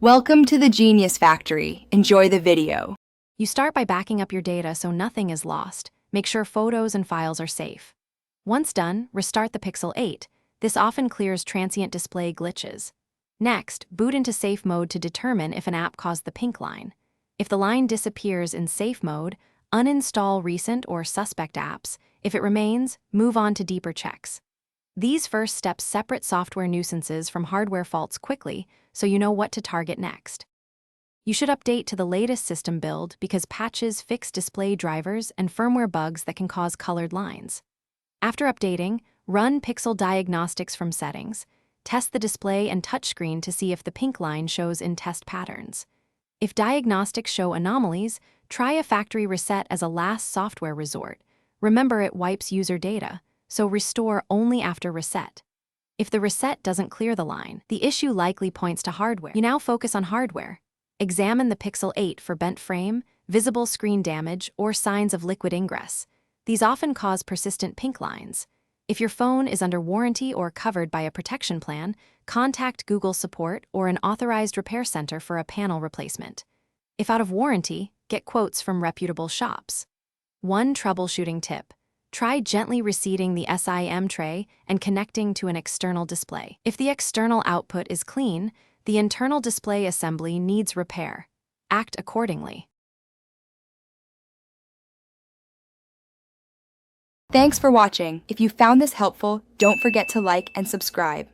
Welcome to the Genius Factory. Enjoy the video. You start by backing up your data so nothing is lost. Make sure photos and files are safe. Once done, restart the Pixel 8. This often clears transient display glitches. Next, boot into safe mode to determine if an app caused the pink line. If the line disappears in safe mode, uninstall recent or suspect apps. If it remains, move on to deeper checks. These first steps separate software nuisances from hardware faults quickly, so you know what to target next. You should update to the latest system build because patches fix display drivers and firmware bugs that can cause colored lines. After updating, run Pixel diagnostics from settings. Test the display and touchscreen to see if the pink line shows in test patterns. If diagnostics show anomalies, try a factory reset as a last software resort. Remember, it wipes user data, so restore only after reset. If the reset doesn't clear the line, the issue likely points to hardware. You now focus on hardware. Examine the Pixel 8 for bent frame, visible screen damage, or signs of liquid ingress. These often cause persistent pink lines. If your phone is under warranty or covered by a protection plan, contact Google Support or an authorized repair center for a panel replacement. If out of warranty, get quotes from reputable shops. One troubleshooting tip: try gently reseating the SIM tray and connecting to an external display. If the external output is clean, the internal display assembly needs repair. Act accordingly. Thanks for watching. If you found this helpful, don't forget to like and subscribe.